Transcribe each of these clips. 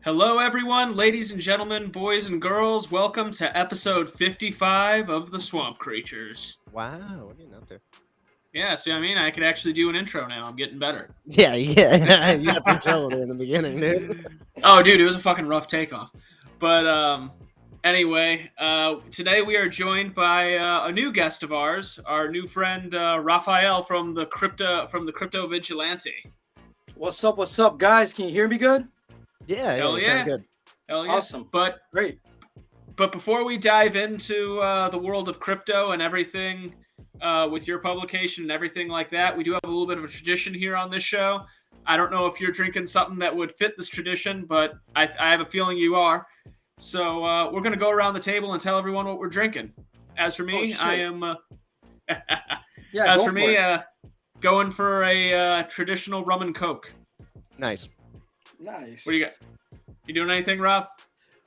Hello, everyone, ladies and gentlemen, boys and girls. Welcome to episode 55 of The Swamp Creatures. Wow, what are you up to? Yeah, see what I mean? I could actually do an intro now. I'm getting better. Yeah, you got some trouble there in the beginning, dude. Oh, dude, it was a fucking rough takeoff. But anyway, today we are joined by a new guest of ours, our new friend Rafael from the Crypto Vigilante. What's up, guys? Can you hear me good? Yeah, Hell you yeah. sound good. Hell yeah. Awesome. Great. But before we dive into the world of crypto and everything with your publication and everything like that, we do have a little bit of a tradition here on this show. I don't know if you're drinking something that would fit this tradition, but I have a feeling you are. So we're going to go around the table and tell everyone what we're drinking. As for me, I am... going for a traditional rum and coke. Nice. Nice. What do you got? You doing anything, Rob?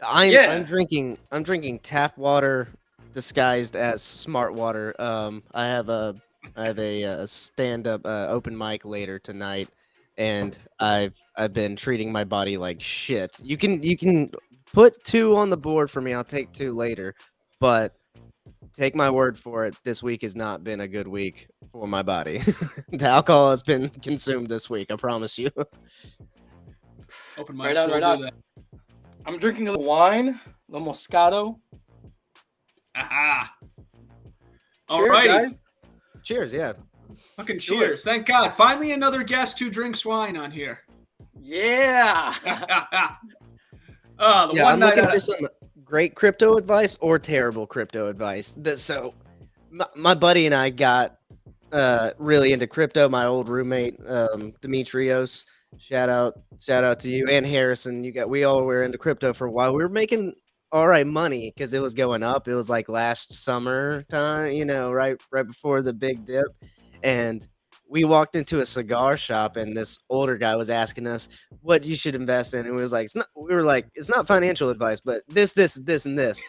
I'm drinking tap water disguised as smart water. I have a stand-up open mic later tonight, and I've been treating my body like shit. You can put 2 on the board for me. I'll take 2 later, but take my word for it. This week has not been a good week for my body. The alcohol has been consumed this week. I promise you. Open Right mics on, will right do on. that. I'm drinking a little wine, a little Moscato. Aha. Cheers, Alrighty. guys. Cheers, yeah. Fucking Let's do cheers. Thank God. Finally another guest who drinks wine on here. Yeah. I'm looking for some great crypto advice or terrible crypto advice. So my buddy and I got really into crypto. My old roommate, Demetrios, shout out to you, and Harrison. We all were into crypto for a while. We were making all right money because it was going up. It was like last summer time, right before the big dip. And we walked into a cigar shop, and this older guy was asking us what you should invest in. And we were like, it's not financial advice, but this, and this.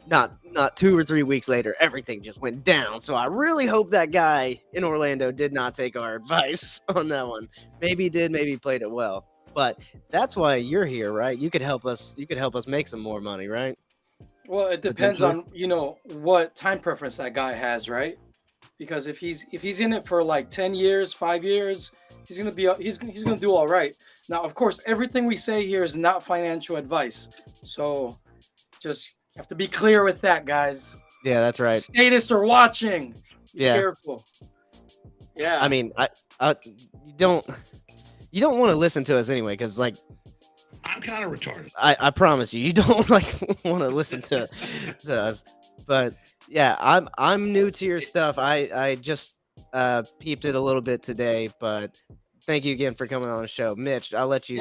Not 2 or 3 weeks later, everything just went down. So I really hope that guy in Orlando did not take our advice on that one. Maybe he did, maybe he played it well. But that's why you're here, right? You could help us make some more money, right? Well, it depends on, what time preference that guy has, right? Because if he's in it for like 10 years, 5 years, he's going to do all right. Now, of course, everything we say here is not financial advice. So just have to be clear with that, guys. Yeah, that's right. Statists are watching. Be careful. Yeah. I mean, you don't want to listen to us anyway, because like I'm kind of retarded. I promise you don't want to listen to us. But yeah, I'm new to your stuff. I just peeped it a little bit today, but thank you again for coming on the show. Mitch, I'll let you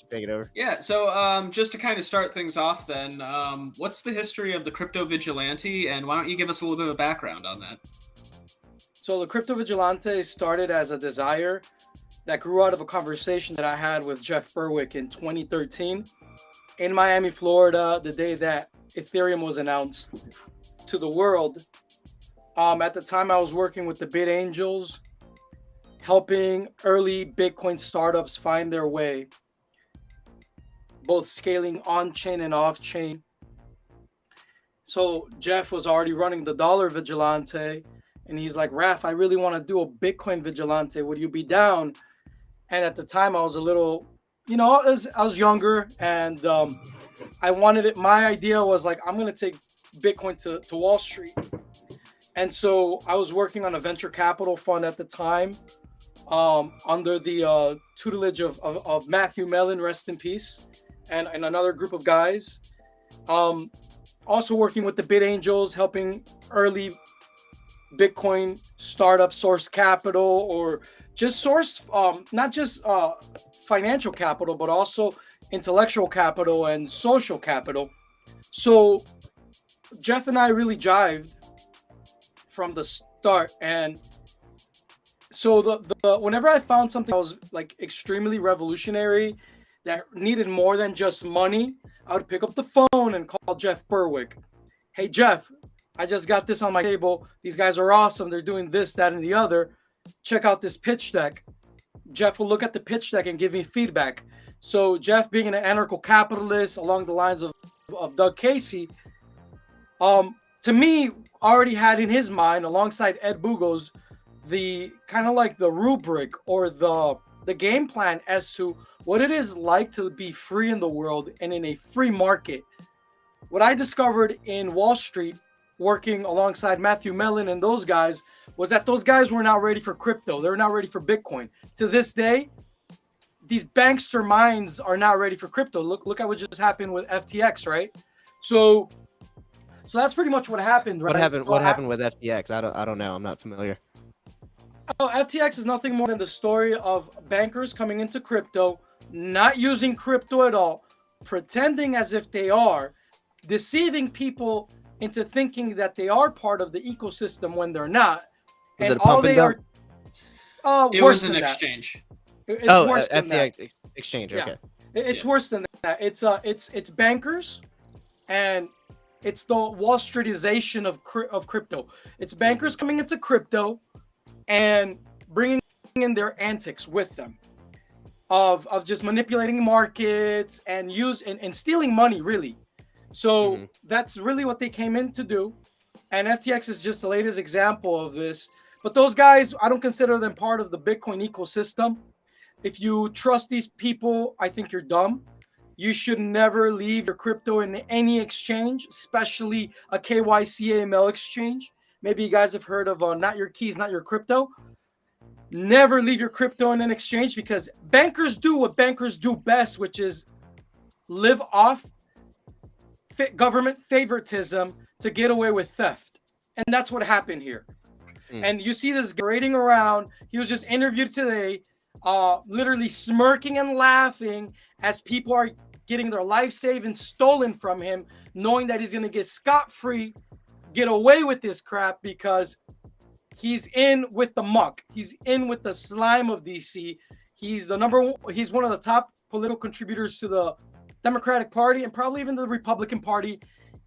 take it over. Yeah, so just to kind of start things off then, what's the history of the Crypto Vigilante, and why don't you give us a little bit of background on that? So the Crypto Vigilante started as a desire that grew out of a conversation that I had with Jeff Berwick in 2013 in Miami, Florida, the day that Ethereum was announced to the world. At the time, I was working with the Bit Angels, helping early Bitcoin startups find their way, both scaling on-chain and off-chain. So Jeff was already running the Dollar Vigilante, and he's like, Raph, I really want to do a Bitcoin Vigilante. Would you be down? And at the time, I was a little, I was younger, and I wanted it. My idea was like, I'm going to take Bitcoin to Wall Street. And so I was working on a venture capital fund at the time, under the tutelage of Matthew Mellon, rest in peace, and another group of guys. Also working with the Bit Angels, helping early Bitcoin startup source capital, or just source not just financial capital, but also intellectual capital and social capital. So Jeff and I really jived from the start, and so the whenever I found something that was like extremely revolutionary, that needed more than just money, I would pick up the phone and call Jeff Berwick. Hey Jeff, I just got this on my table. These guys are awesome. They're doing this, that, and the other. Check out this pitch deck. Jeff will look at the pitch deck and give me feedback. So Jeff, being an anarcho-capitalist along the lines of Doug Casey, to me, already had in his mind, alongside Ed Bugos, the kind of like the rubric or the game plan as to what it is like to be free in the world and in a free market. What I discovered in Wall Street, working alongside Matthew Mellon and those guys, was that those guys were not ready for crypto. They were not ready for Bitcoin. To this day, these bankster minds are not ready for crypto. Look at what just happened with FTX, right? So that's pretty much what happened, right? What happened with FTX? I don't know. I'm not familiar. Oh, FTX is nothing more than the story of bankers coming into crypto, not using crypto at all, pretending as if they are, deceiving people into thinking that they are part of the ecosystem when they're not. Was it a pump and dump? It was an exchange. It's worse than that. FTX exchange. Yeah. Okay. It's worse than that. It's bankers, and it's the Wall Streetization of crypto. It's bankers coming into crypto and bringing in their antics with them, of just manipulating markets and stealing money, really. So that's really what they came in to do, and FTX is just the latest example of this. But those guys, I don't consider them part of the Bitcoin ecosystem. If you trust these people, I think you're dumb. You should never leave your crypto in any exchange, especially a KYC-AML exchange. Maybe you guys have heard of Not Your Keys, Not Your Crypto. Never leave your crypto in an exchange, because bankers do what bankers do best, which is live off government favoritism to get away with theft. And that's what happened here. And you see this parading around. He was just interviewed today, literally smirking and laughing as people are getting their life savings stolen from him, knowing that he's going to get scot-free, get away with this crap, because he's in with the muck. He's in with the slime of DC. He's one of the top political contributors to the Democratic Party and probably even the Republican Party.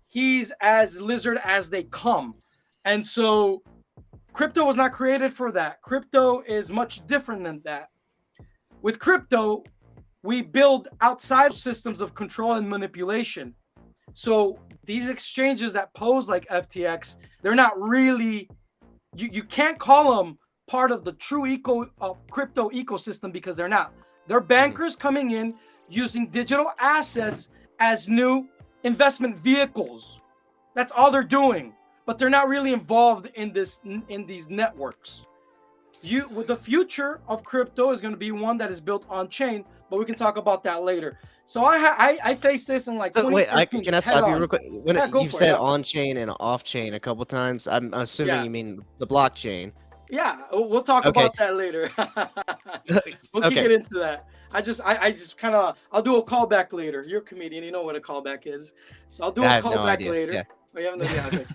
He's as lizard as they come. And so crypto was not created for that. Crypto is much different than that. With crypto, we build outside systems of control and manipulation. So these exchanges that pose like FTX, they're not really, you can't call them part of the true crypto ecosystem, because they're not. They're bankers coming in using digital assets as new investment vehicles. That's all they're doing. But they're not really involved in these networks. The future of crypto is going to be one that is built on chain, but we can talk about that later. So I faced this in like 2013. Can I stop you real quick? You've said it. on chain and off chain a couple times. I'm assuming you mean the blockchain. Yeah, we'll talk about that later. We'll get into that. I just kind of, I'll do a callback later. You're a comedian, you know what a callback is. So I'll do a callback later. Yeah. Oh, you have no idea. Okay.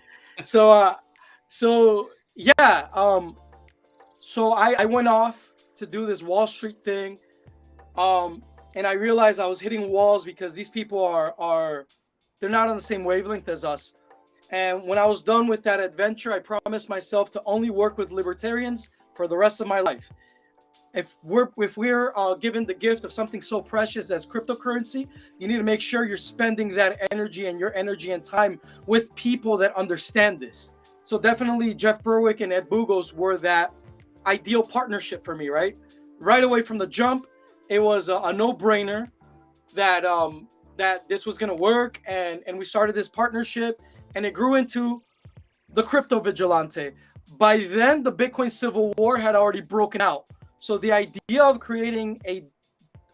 So I went off to do this Wall Street thing, and I realized I was hitting walls because these people they're not on the same wavelength as us. And when I was done with that adventure, I promised myself to only work with libertarians for the rest of my life. If we're given the gift of something so precious as cryptocurrency, you need to make sure you're spending that energy and time with people that understand this. So definitely Jeff Berwick and Ed Bugos were that ideal partnership for me, right? Right away from the jump, it was a no-brainer that this was going to work, and we started this partnership, and it grew into the Crypto Vigilante. By then, the Bitcoin Civil War had already broken out. So the idea of creating a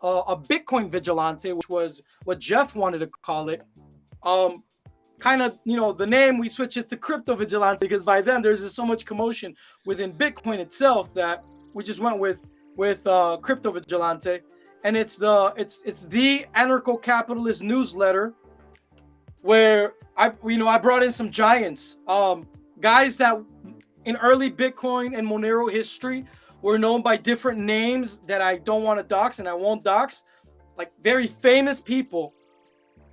Bitcoin Vigilante, which was what Jeff wanted to call it, kind of, the name, we switched it to Crypto Vigilante, because by then there's just so much commotion within Bitcoin itself that we just went with Crypto Vigilante. And it's the anarcho-capitalist newsletter where I brought in some giants, guys that in early Bitcoin and Monero history were known by different names that I don't want to dox and I won't dox. Like very famous people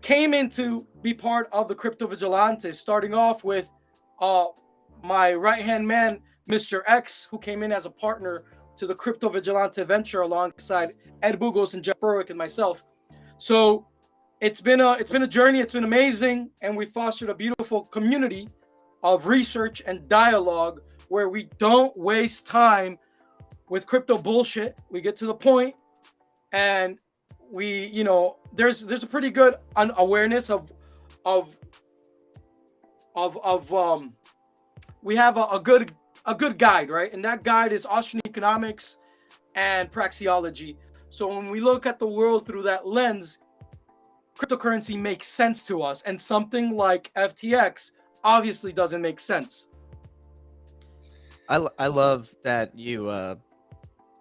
came in to be part of the Crypto Vigilante, starting off with my right-hand man, Mr. X, who came in as a partner to the Crypto Vigilante venture alongside Ed Bugos and Jeff Berwick and myself. So it's been a journey. It's been amazing, and we fostered a beautiful community of research and dialogue where we don't waste time with crypto bullshit. We get to the point, and we, you know, there's a pretty good awareness of we have a good guide, right? And that guide is Austrian economics and praxeology. So when we look at the world through that lens, cryptocurrency makes sense to us, and something like FTX obviously doesn't make sense. I love that you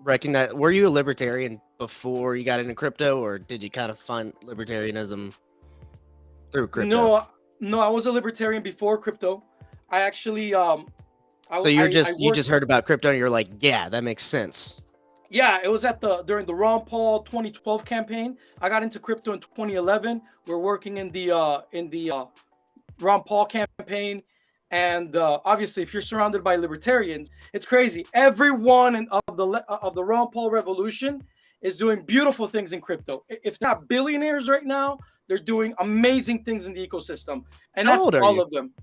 recognize. Were you a libertarian before you got into crypto, or did you kind of find libertarianism through crypto? No, I was a libertarian before crypto. I actually So you just heard about crypto and you're like, yeah, that makes sense. Yeah, it was during the Ron Paul 2012 campaign. I got into crypto in 2011. We're working in the Ron Paul campaign, and obviously, if you're surrounded by libertarians, it's crazy. Everyone of the Ron Paul revolution is doing beautiful things in crypto. If not billionaires right now, they're doing amazing things in the ecosystem, and How that's old are all you? of them.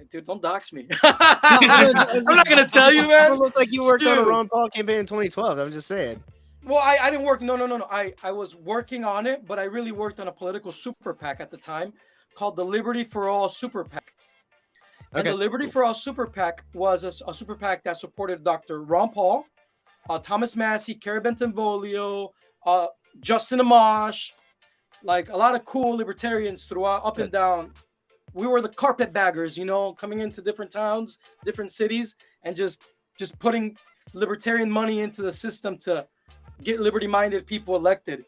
Dude, don't dox me. I'm not gonna tell you, man. It looked like you worked on a Dude. Ron Paul campaign in 2012. I'm just saying. Well, I didn't work. No. I was working on it, but I really worked on a political super PAC at the time called the Liberty for All Super PAC. And the Liberty for All Super PAC was a super PAC that supported Dr. Ron Paul, Thomas Massey, Kerry Bentivolio, Justin Amash, like a lot of cool libertarians throughout, up and down. We were the carpetbaggers, you know, coming into different towns, different cities, and just putting libertarian money into the system to get liberty-minded people elected.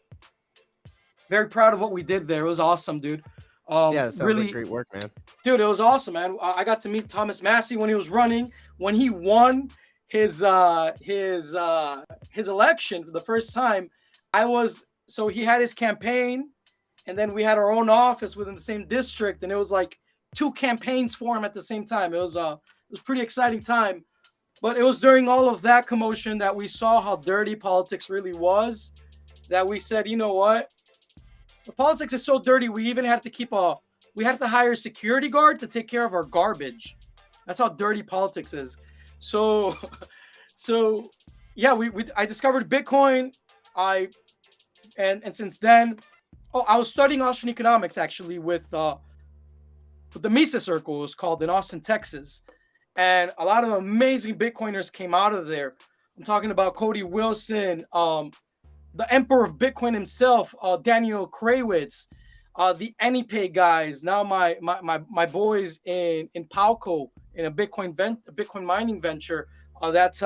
Very proud of what we did there. It was awesome, dude. Yeah, that sounds like great work, man. Dude, it was awesome, man. I got to meet Thomas Massey when he was running. When he won his election for the first time, so he had his campaign, and then we had our own office within the same district, and it was like 2 campaigns for him at the same time. It was pretty exciting time. But it was during all of that commotion that we saw how dirty politics really was, that we said, you know what? The politics is so dirty, we even had to hire a security guard to take care of our garbage. That's how dirty politics is. So yeah, I discovered Bitcoin. And since then, I was studying Austrian economics actually with the Mises Circle, it was called, in Austin, Texas. And a lot of amazing Bitcoiners came out of there. I'm talking about Cody Wilson, the Emperor of Bitcoin himself, Daniel Krawitz, the AnyPay guys. Now my boys in Palco in a Bitcoin mining venture. That's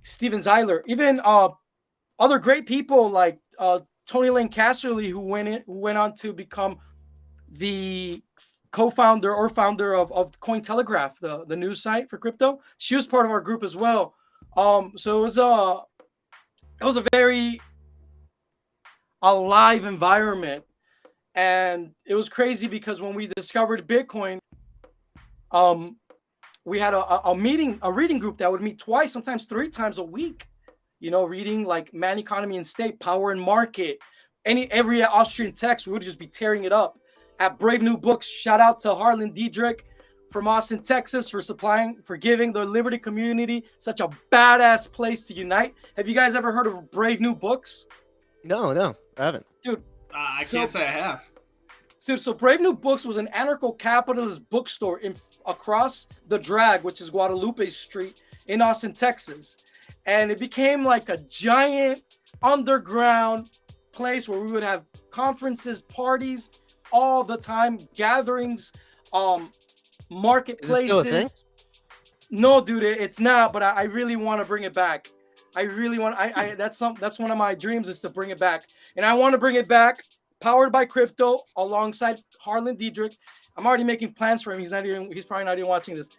Steven Zeiler. Even other great people like Tony Lane Casserly, who went on to become the co-founder or founder of Cointelegraph, the news site for crypto. She was part of our group as well. So it was a very alive environment, and it was crazy because when we discovered Bitcoin, we had a reading group that would meet twice, sometimes 3 times a week. You know, reading like Man, Economy, and State, Power and Market, every Austrian text. We would just be tearing it up. At Brave New Books, shout out to Harlan Diedrich from Austin, Texas, for giving the Liberty community such a badass place to unite. Have you guys ever heard of Brave New Books? No, I haven't. Dude, I can't say I have. So Brave New Books was an anarcho-capitalist bookstore across the Drag, which is Guadalupe Street in Austin, Texas. And it became like a giant underground place where we would have conferences, parties, all the time, gatherings, marketplaces. Is it still a thing? No, dude, it's not. But I really want to bring it back. I really want. That's one of my dreams, is to bring it back, and I want to bring it back, powered by crypto, alongside Harlan Diedrich. I'm already making plans for him. He's probably not even watching this.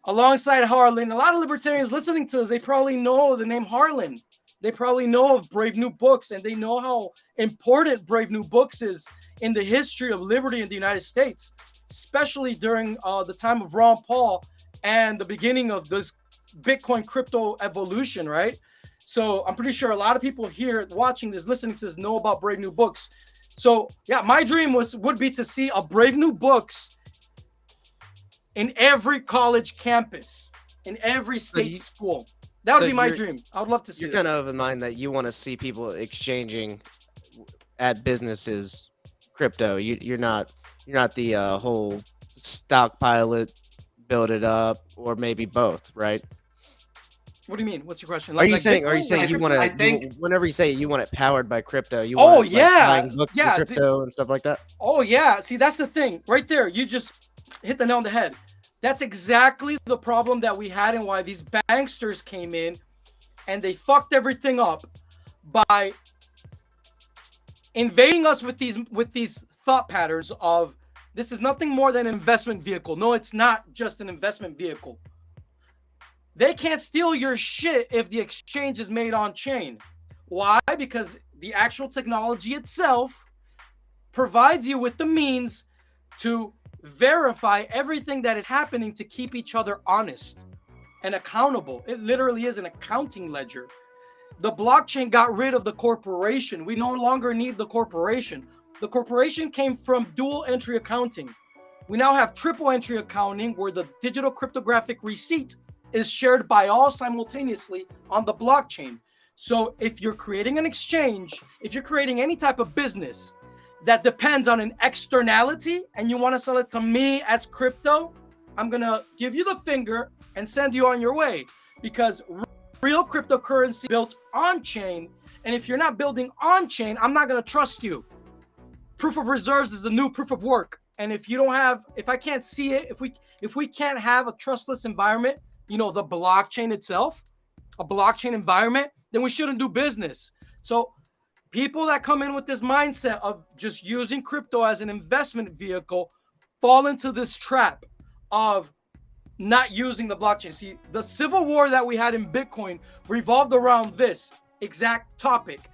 Alongside Harlan, a lot of libertarians listening to us, they probably know the name Harlan. They probably know of Brave New Books, and they know how important Brave New Books is in the history of liberty in the United States, especially during the time of Ron Paul and the beginning of this Bitcoin crypto evolution, right? So I'm pretty sure a lot of people here watching this, listening to this, know about Brave New Books. So yeah, my dream would be to see a Brave New Books in every college campus, in every state school. That would be my dream. I would love to see. You're kind of in mind that you want to see people exchanging at businesses crypto. You're not the whole stockpile it, build it up, or maybe both, right? What do you mean? What's your question? Are you saying Bitcoin? you want I to? think- Whenever you say you want it powered by crypto, you Oh, want yeah. buying books in Yeah, crypto and stuff like that. Oh yeah, see that's the thing right there. You just hit the nail on the head. That's exactly the problem that we had and why these banksters came in and they fucked everything up by invading us with these thought patterns of this is nothing more than an investment vehicle. No, it's not just an investment vehicle. They can't steal your shit if the exchange is made on chain. Why? Because the actual technology itself provides you with the means to verify everything that is happening to keep each other honest and accountable. It literally is an accounting ledger. The blockchain got rid of the corporation. We no longer need the corporation. The corporation came from dual entry accounting. We now have triple entry accounting where the digital cryptographic receipt is shared by all simultaneously on the blockchain. So if you're creating an exchange, if you're creating any type of business that depends on an externality and you want to sell it to me as crypto, I'm going to give you the finger and send you on your way, because real cryptocurrency built on chain. And if you're not building on chain, I'm not going to trust you. Proof of reserves is the new proof of work. And if I can't see it, if we can't have a trustless environment, the blockchain itself, a blockchain environment, then we shouldn't do business. So people that come in with this mindset of just using crypto as an investment vehicle fall into this trap of not using the blockchain. See, the civil war that we had in Bitcoin revolved around this exact topic.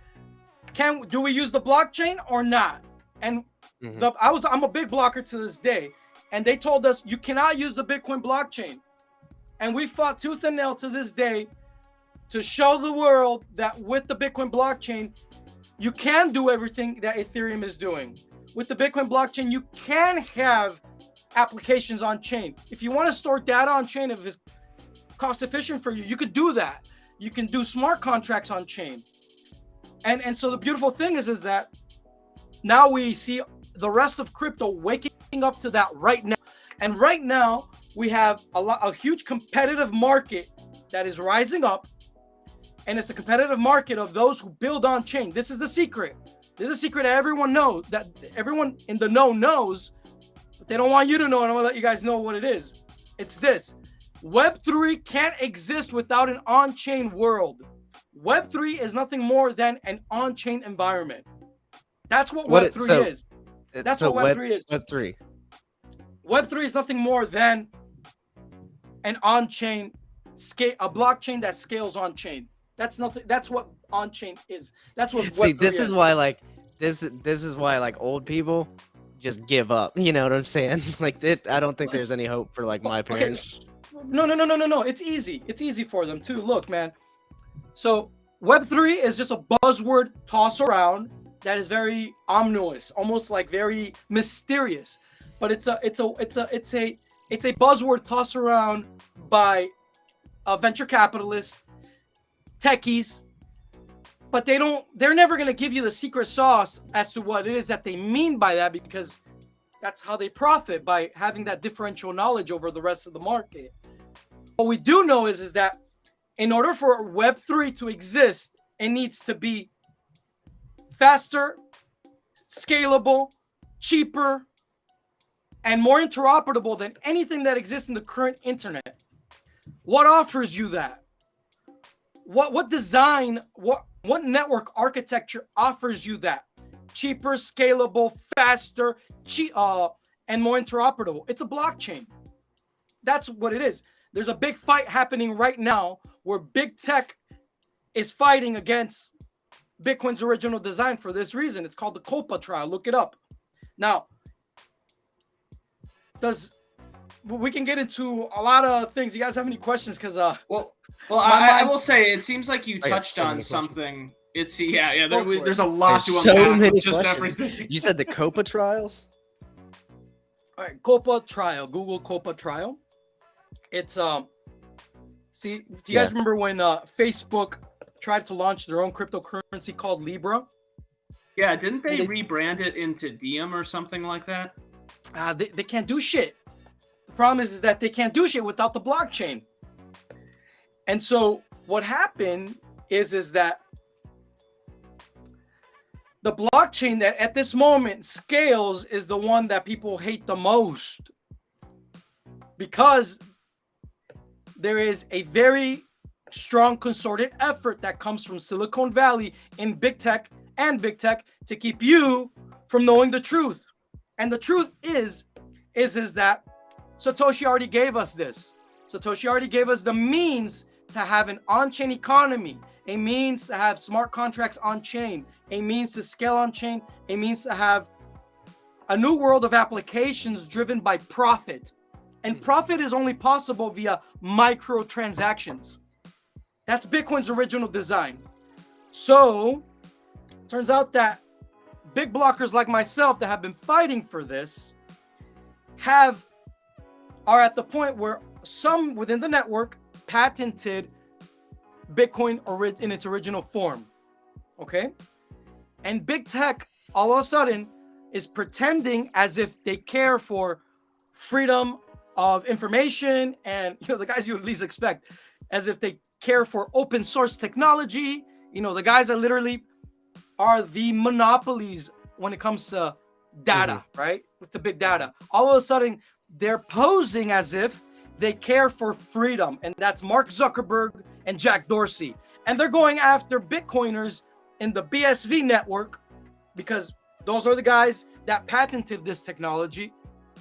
Do we use the blockchain or not? And I'm a big blocker to this day. And they told us you cannot use the Bitcoin blockchain. And we fought tooth and nail to this day to show the world that with the Bitcoin blockchain, you can do everything that Ethereum is doing. With the Bitcoin blockchain, you can have applications on chain. If you want to store data on chain, if it's cost efficient for you, you could do that. You can do smart contracts on chain. And so the beautiful thing is that now we see the rest of crypto waking up to that right now. And right now we have a huge competitive market that is rising up. And it's a competitive market of those who build on chain. This is the secret. This is a secret that everyone knows, that everyone in the know knows, but they don't want you to know. And I'm gonna let you guys know what it is. It's this. Web3 can't exist without an on-chain world. Web3 is nothing more than an on-chain environment. That's what Web3 is. That's what Web3 is. Web3. Web3 is nothing more than an on-chain scale, a blockchain that scales on-chain. That's nothing. That's what on-chain is. That's what Web3 See, this is why this is why old people just give up. You know what I'm saying? I don't think there's any hope for my parents. Okay. No. It's easy. It's easy for them too. Look, man. So Web3 is just a buzzword toss around that is very ominous, almost very mysterious. But it's a buzzword tossed around by venture capitalists, techies, but they're never going to give you the secret sauce as to what it is that they mean by that, because that's how they profit, by having that differential knowledge over the rest of the market. What we do know is that in order for Web3 to exist, it needs to be faster, scalable, cheaper, and more interoperable than anything that exists in the current internet. What offers you that? What design, what network architecture offers you that? Cheaper, scalable, faster, and more interoperable. It's a blockchain. That's what it is. There's a big fight happening right now where big tech is fighting against Bitcoin's original design for this reason. It's called the COPA trial. Look it up. Now, does we can get into a lot of things. You guys have any questions? Because Well, My I will say it seems like you I got touched so on many questions. something. It's yeah. Go for it. There's a lot There's to so unpack many with just questions. everything. You said the COPA trials? all right, Copa trial. Google Copa trial. It's See, do you guys remember when Facebook tried to launch their own cryptocurrency called Libra? Yeah, didn't they They- rebrand it into Diem or something like that? They can't do shit. The problem is that they can't do shit without the blockchain. And so what happened is that the blockchain that at this moment scales is the one that people hate the most, because there is a very strong concerted effort that comes from Silicon Valley in big tech to keep you from knowing the truth. And the truth is that Satoshi already gave us this. Satoshi already gave us the means to have an on-chain economy, a means to have smart contracts on-chain, a means to scale on-chain, a means to have a new world of applications driven by profit. And profit is only possible via microtransactions. That's Bitcoin's original design. So, turns out that big blockers like myself that have been fighting for this are at the point where some within the network patented Bitcoin in its original form. Okay? And big tech all of a sudden is pretending as if they care for freedom of information and, the guys you would least expect, as if they care for open source technology, the guys that literally are the monopolies when it comes to data, right? To big data. All of a sudden, they're posing as if they care for freedom, and that's Mark Zuckerberg and Jack Dorsey. And they're going after Bitcoiners in the BSV network because those are the guys that patented this technology.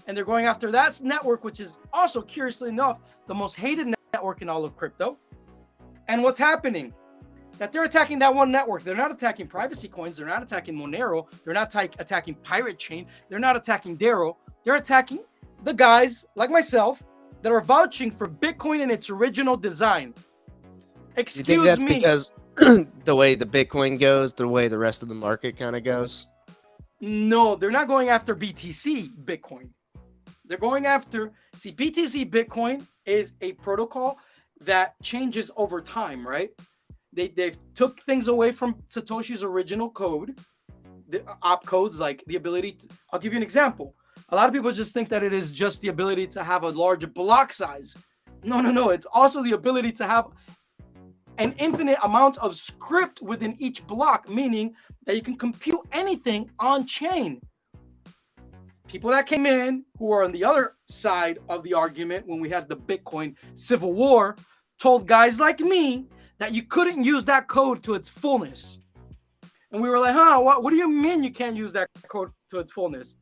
And they're going after that network, which is also, curiously enough, the most hated network in all of crypto. And what's happening? That they're attacking that one network. They're not attacking privacy coins. They're not attacking Monero. They're not attacking Pirate Chain. They're not attacking Darrow. They're attacking the guys like myself that are vouching for Bitcoin in its original design. Excuse You think that's me. because the way the Bitcoin goes, the way the rest of the market kind of goes? No, they're not going after BTC Bitcoin. They're going after, BTC Bitcoin is a protocol that changes over time, right? They've took things away from Satoshi's original code, the opcodes, like the ability to, I'll give you an example. A lot of people just think that it is just the ability to have a large block size. No. It's also the ability to have an infinite amount of script within each block, meaning that you can compute anything on chain. People that came in who are on the other side of the argument when we had the Bitcoin civil war told guys like me that you couldn't use that code to its fullness. And we were like, what do you mean you can't use that code to its fullness?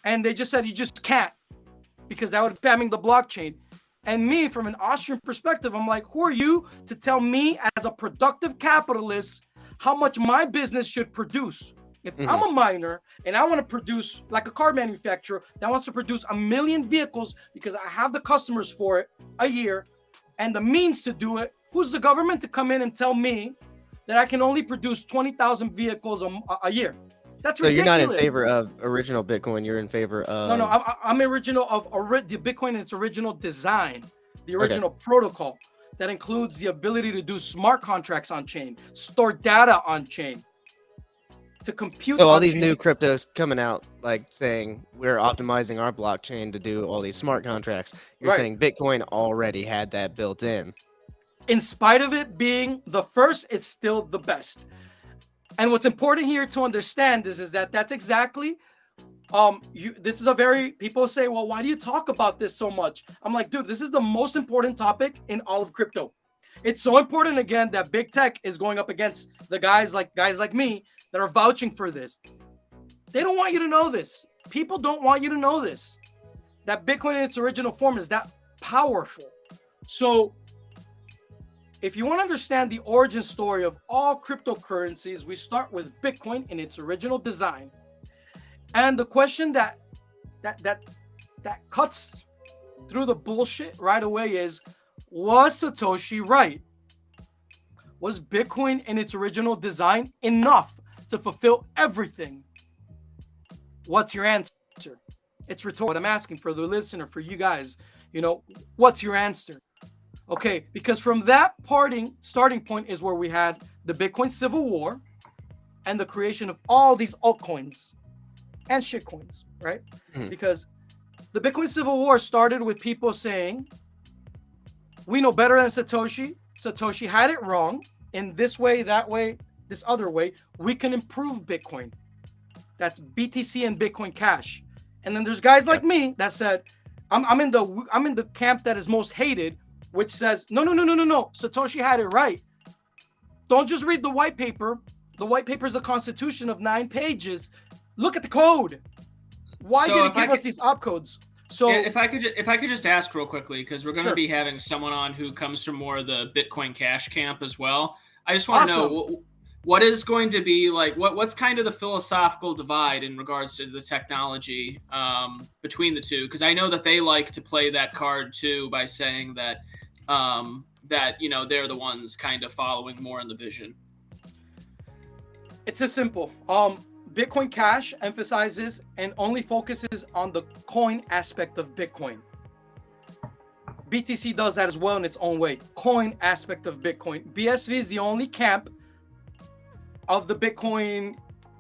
And they just said you just can't, because that would be spamming the blockchain. And me, from an Austrian perspective, I'm like, who are you to tell me as a productive capitalist how much my business should produce? If I'm a miner and I want to produce, like a car manufacturer that wants to produce 1 million vehicles because I have the customers for it a year and the means to do it, who's the government to come in and tell me that I can only produce 20,000 vehicles a year? That's ridiculous. So you're not in favor of original Bitcoin. You're in favor of... No, I'm original of the Bitcoin in its original design, the original protocol that includes the ability to do smart contracts on chain, store data on chain, to compute. So all these new cryptos coming out, like saying we're optimizing our blockchain to do all these smart contracts. You're saying Bitcoin already had that built in. In spite of it being the first, it's still the best. And what's important here to understand is that that's exactly, this is a very, people say, well, why do you talk about this so much? I'm like, dude, this is the most important topic in all of crypto. It's so important, again, that big tech is going up against the guys like me that are vouching for this. They don't want you to know this. People don't want you to know this. That Bitcoin in its original form is that powerful. So if you want to understand the origin story of all cryptocurrencies, we start with Bitcoin in its original design. And the question that that cuts through the bullshit right away is, was Satoshi right? Was Bitcoin in its original design enough to fulfill everything? What's your answer? It's rhetorical. What I'm asking for the listener, for you guys, what's your answer? Okay, because from that starting point is where we had the Bitcoin Civil War and the creation of all these altcoins and shitcoins, right? Because the Bitcoin Civil War started with people saying, we know better than Satoshi. Satoshi had it wrong in this way, that way, this other way. We can improve Bitcoin. That's BTC and Bitcoin Cash. And then there's guys like me that said, I'm in the camp that is most hated, which says, no. Satoshi had it right. Don't just read the white paper. The white paper is a constitution of 9 pages. Look at the code. Why did it give us these opcodes? So if I could just ask real quickly, because we're going to be having someone on who comes from more of the Bitcoin Cash camp as well. I just want to know what is going to be like, what's kind of the philosophical divide in regards to the technology between the two? Because I know that they like to play that card too by saying that they're the ones kind of following more in the vision. It's as simple. Bitcoin Cash emphasizes and only focuses on the coin aspect of Bitcoin. BTC does that as well in its own way. Coin aspect of Bitcoin. BSV is the only camp of the Bitcoin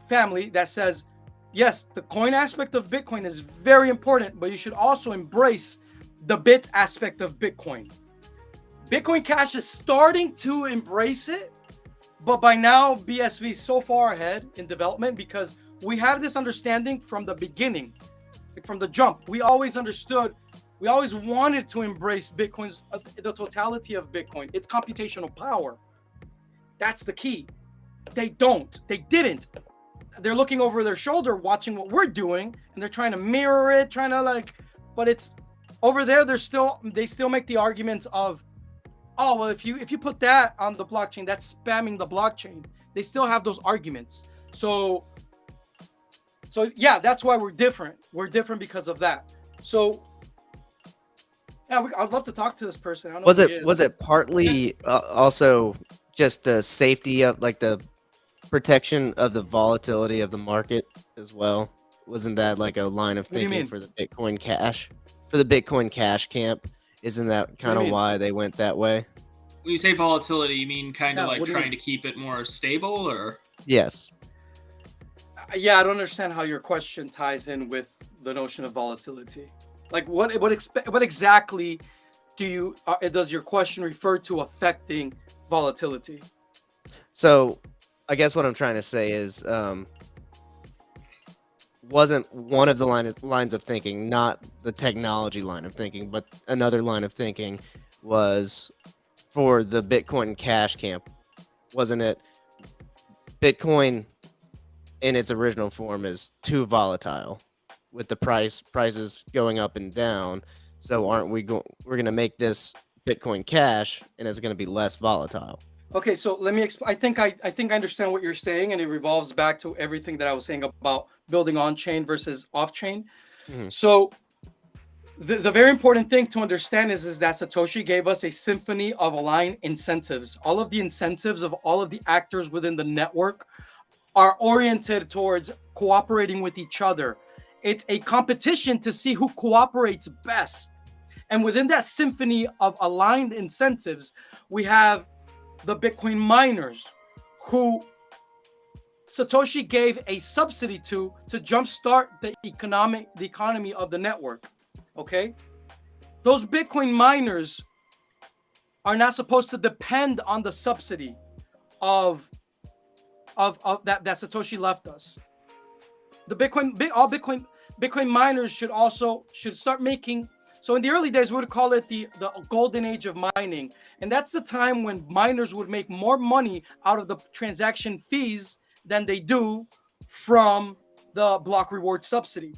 family that says, yes, the coin aspect of Bitcoin is very important, but you should also embrace the bit aspect of Bitcoin. Bitcoin Cash is starting to embrace it, but by now BSV is so far ahead in development because we have this understanding from the beginning, from the jump. We always understood, we always wanted to embrace Bitcoin's, the totality of Bitcoin, its computational power. That's the key. They didn't. They're looking over their shoulder, watching what we're doing, and they're trying to mirror it, but it's over there. They still make the arguments of, oh, well, if you put that on the blockchain, that's spamming the blockchain. They still have those arguments. So yeah, that's why we're different. We're different because of that. So yeah, I'd love to talk to this person. I don't know was it partly also just the safety of the protection of the volatility of the market as well? Wasn't that like a line of thinking for the Bitcoin Cash? For the Bitcoin Cash camp, isn't that kind of why they went that way? When you say volatility, you mean kind of trying to keep it more stable, or? Yes. Yeah, I don't understand how your question ties in with the notion of volatility. Like, what exactly does your question refer to affecting volatility? So, I guess what I'm trying to say is, wasn't one of the lines of thinking, not the technology line of thinking, but another line of thinking was for the Bitcoin Cash camp, wasn't it? Bitcoin in its original form is too volatile with the prices going up and down. So aren't we're going to make this Bitcoin Cash and it's going to be less volatile? Okay, so let me explain. I think I understand what you're saying, and it revolves back to everything that I was saying about building on-chain versus off-chain. Mm-hmm. So the very important thing to understand is that Satoshi gave us a symphony of aligned incentives. All of the incentives of all of the actors within the network are oriented towards cooperating with each other. It's a competition to see who cooperates best. And within that symphony of aligned incentives, we have the Bitcoin miners, who Satoshi gave a subsidy to jumpstart the economy of the network. Okay, those Bitcoin miners are not supposed to depend on the subsidy of that Satoshi left us. The Bitcoin miners should start making. So in the early days, we would call it the golden age of mining. And that's the time when miners would make more money out of the transaction fees than they do from the block reward subsidy.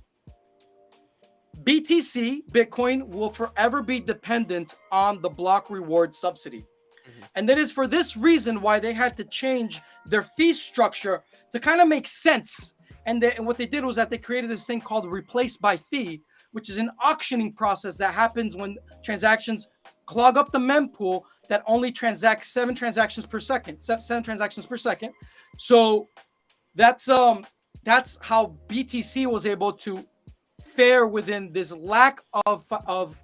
BTC, Bitcoin, will forever be dependent on the block reward subsidy. Mm-hmm. And that is for this reason why they had to change their fee structure to kind of make sense. And what they did was that they created this thing called replace by fee, which is an auctioning process that happens when transactions clog up the mempool that only transacts 7 transactions per second. 7 transactions per second. So that's how BTC was able to fare within this lack of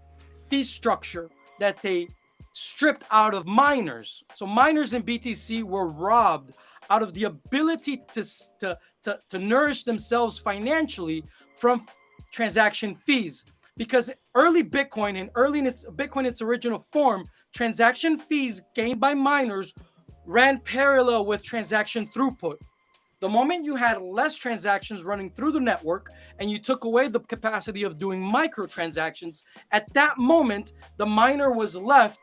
fee structure that they stripped out of miners. So miners in BTC were robbed out of the ability to nourish themselves financially from transaction fees. Because early Bitcoin and early in its original form, transaction fees gained by miners ran parallel with transaction throughput. The moment you had less transactions running through the network and you took away the capacity of doing microtransactions, at that moment, the miner was left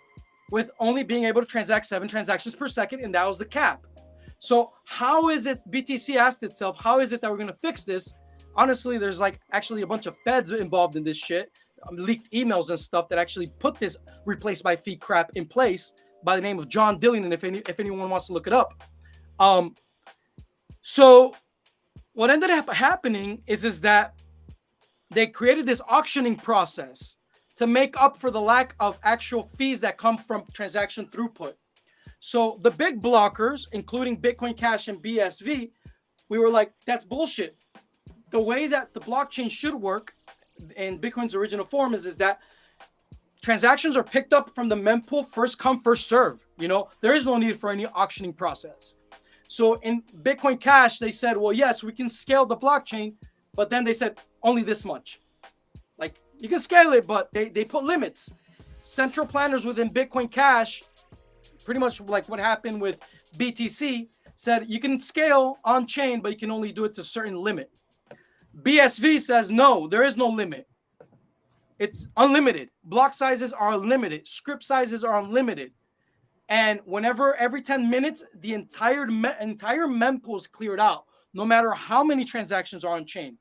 with only being able to transact 7 transactions per second, and that was the cap. So how is it, BTC asked itself, how is it that we're going to fix this? Honestly, there's like actually a bunch of feds involved in this shit, leaked emails and stuff that actually put this replace by fee crap in place by the name of John Dillion, if anyone wants to look it up. So what ended up happening is that they created this auctioning process to make up for the lack of actual fees that come from transaction throughput. So the big blockers, including Bitcoin Cash and BSV, we were like, that's bullshit. The way that the blockchain should work in Bitcoin's original form is that transactions are picked up from the mempool, first come, first serve. You know, there is no need for any auctioning process. So in Bitcoin Cash, they said, well, yes, we can scale the blockchain, but then they said only this much. Like, you can scale it, but they put limits. Central planners within Bitcoin Cash, pretty much like what happened with BTC, said you can scale on chain, but you can only do it to a certain limit. BSV says, no, there is no limit. It's unlimited. Block sizes are unlimited. Script sizes are unlimited. And whenever every 10 minutes, the entire mempool is cleared out, no matter how many transactions are on chain.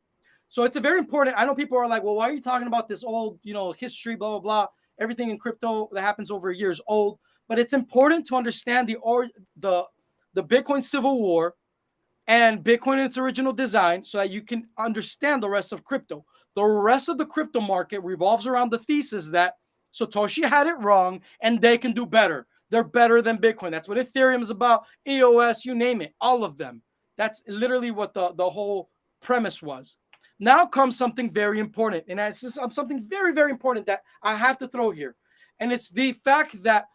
So it's a very important. I know people are like, well, why are you talking about this old, history, blah, blah, blah. Everything in crypto that happens over a year is old. But it's important to understand the Bitcoin Civil War and Bitcoin in its original design so that you can understand the rest of crypto. The rest of the crypto market revolves around the thesis that Satoshi had it wrong and they can do better. They're better than Bitcoin. That's what Ethereum is about. EOS, you name it, all of them. That's literally what the whole premise was. Now comes something very important. And it's something very, very important that I have to throw here. And it's the fact that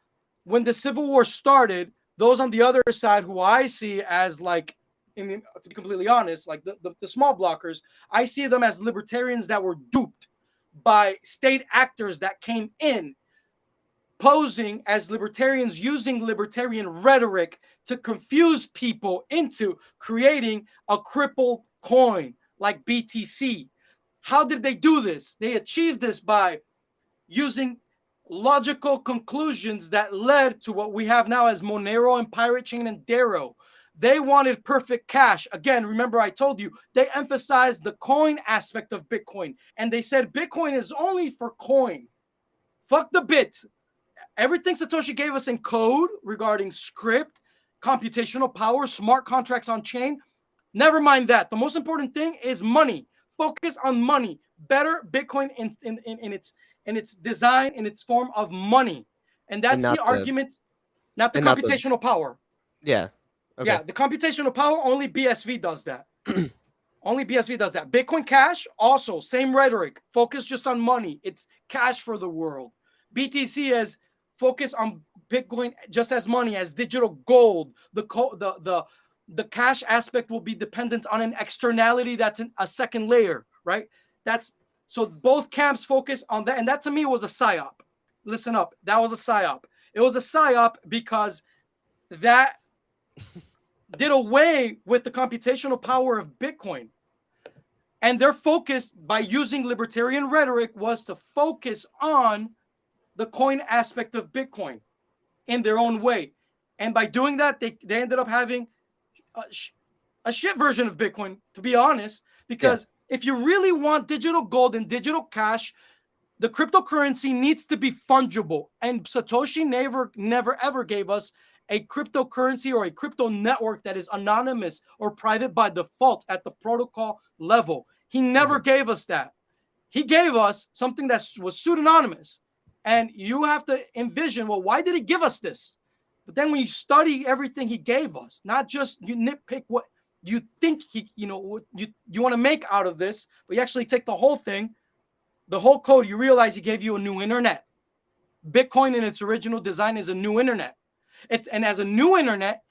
when the Civil War started, those on the other side who I see as like, to be completely honest, like the small blockers, I see them as libertarians that were duped by state actors that came in posing as libertarians, using libertarian rhetoric to confuse people into creating a crippled coin like BTC. How did they do this? They achieved this by using logical conclusions that led to what we have now as Monero and Pirate Chain and Darrow. They wanted perfect cash. Again, remember I told you, they emphasized the coin aspect of Bitcoin. And they said Bitcoin is only for coin. Fuck the bit. Everything Satoshi gave us in code regarding script, computational power, smart contracts on chain, never mind that. The most important thing is money. Focus on money. Better Bitcoin in its design, in its form of money. And that's the argument, not the computational power. Yeah. Okay. Yeah, the computational power, only BSV does that. Only BSV does that. Bitcoin Cash, also, same rhetoric. Focus just on money. It's cash for the world. BTC is focus on Bitcoin just as money, as digital gold. The cash aspect will be dependent on an externality that's a second layer, right? So both camps focus on that. And that to me was a psyop. Listen up. That was a psyop. It was a psyop because that did away with the computational power of Bitcoin. And their focus by using libertarian rhetoric was to focus on the coin aspect of Bitcoin in their own way. And by doing that, they ended up having a shit version of Bitcoin, to be honest, because if you really want digital gold and digital cash, the cryptocurrency needs to be fungible. And Satoshi never ever gave us a cryptocurrency or a crypto network that is anonymous or private by default at the protocol level. He never gave us that. he gave us something that was pseudonymous. And you have to envision, well, why did he give us this? But then when you study everything he gave us, not just you nitpick what you think what you want to make out of this, but you actually take the whole thing, the whole code, you realize he gave you a new internet. Bitcoin in its original design is a new internet. And as a new internet,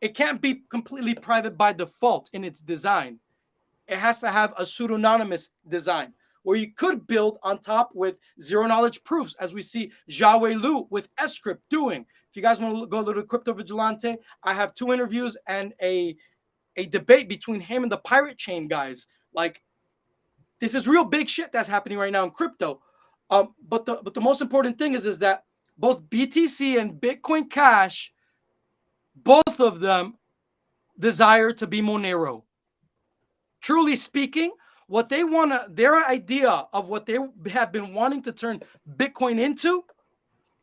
it can't be completely private by default in its design. It has to have a pseudonymous design where you could build on top with zero knowledge proofs, as we see Xiaowei Lu with S-Script doing. If you guys want to go to the Crypto Vigilante, I have 2 interviews and a debate between him and the Pirate Chain guys. Like, this is real big shit that's happening right now in crypto. But the most important thing is that both BTC and Bitcoin Cash, both of them desire to be Monero. Truly speaking, what they their idea of what they have been wanting to turn Bitcoin into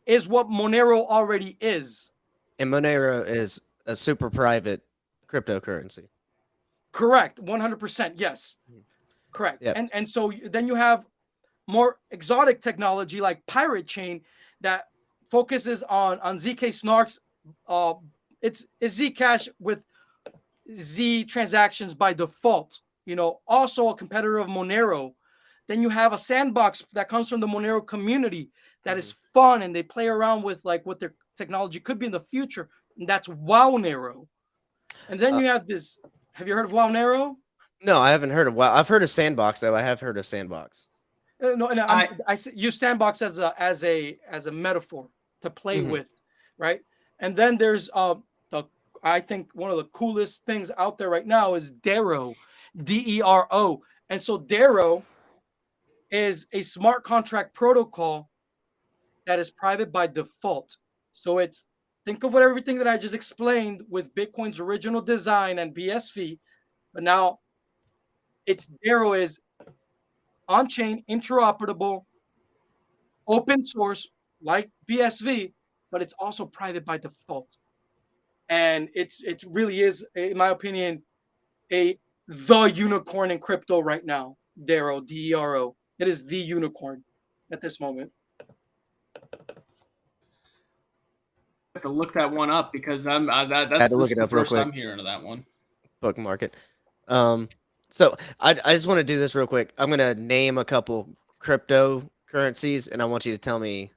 is what Monero already is. And Monero is a super private cryptocurrency. Correct. 100%. Yes. Correct. Yep. And so then you have more exotic technology like Pirate Chain that focuses on ZK Snarks. It's Zcash with Z transactions by default. Also a competitor of Monero. Then you have a sandbox that comes from the Monero community that is fun, and they play around with like what their technology could be in the future, and that's WowNero. And then you have this. Have you heard of WowNero? No, I haven't heard of Wow. I've heard of Sandbox though. I have heard of Sandbox. No, I use sandbox as a metaphor to play with, right? And then there's I think one of the coolest things out there right now is Dero, D-E-R-O. And so Dero is a smart contract protocol that is private by default. So think of everything that I just explained with Bitcoin's original design and BSV, but now Dero is on-chain, interoperable, open source like BSV, but it's also private by default. And it really is, in my opinion, the unicorn in crypto right now. Dero, D-E-R-O. It is the unicorn at this moment. I have to look that one up because that's the first I'm hearing of that one. Bookmark it. So I just want to do this real quick. I'm gonna name a couple cryptocurrencies, and I want you to tell me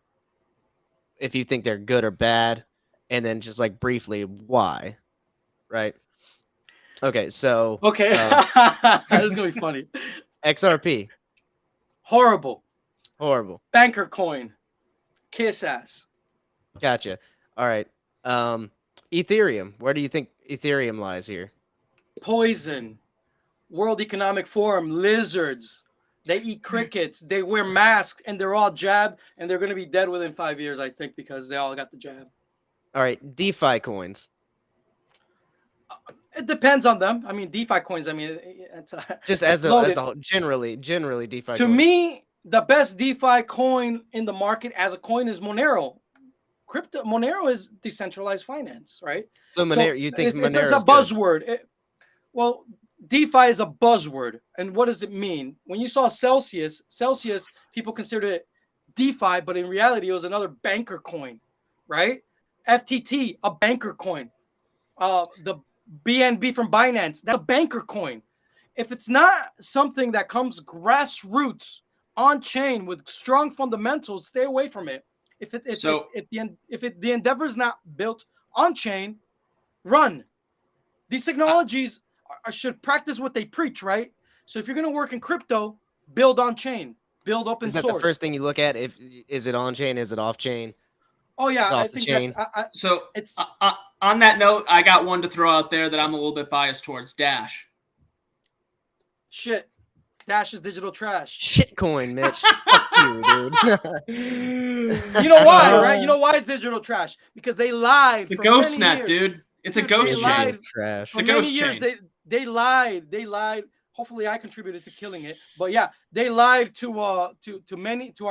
if you think they're good or bad, and then just like briefly why. Right? Okay. So this is gonna be funny. XRP. Horrible. Banker coin. Kiss ass. Gotcha. All right. Ethereum. Where do you think Ethereum lies here? Poison. World Economic Forum. Lizards. They eat crickets. They wear masks, and they're all jabbed, and they're going to be dead within 5 years, I think, because they all got the jab. All right. DeFi coins. It depends on them. I mean, DeFi coins. I mean, it's just as a whole, generally DeFi. To me, the best DeFi coin in the market as a coin is Monero. Monero is decentralized finance, right? So Monero, you think Monero is a buzzword? Well, DeFi is a buzzword, and what does it mean? When you saw Celsius, people considered it DeFi, but in reality, it was another banker coin, right? FTT, a banker coin. The BNB from Binance, that's a banker coin. If it's not something that comes grassroots on chain with strong fundamentals, stay away from it. If the endeavor is not built on chain, run. These technologies should practice what they preach, right? So if you're going to work in crypto, build on chain, build open source. Is that the first thing you look at? Is it on chain? Is it off chain? Oh yeah, I think that's it's on that note, I got one to throw out there that I'm a little bit biased towards. Dash. Shit. Dash is digital trash. Shitcoin, Mitch. Fuck you, dude. You know why, right? You know why it's digital trash? Because they lied. It's a ghost net, dude. It's a ghost chain. Trash. It's a ghost chain. They lied. Hopefully, I contributed to killing it. But yeah, they lied to our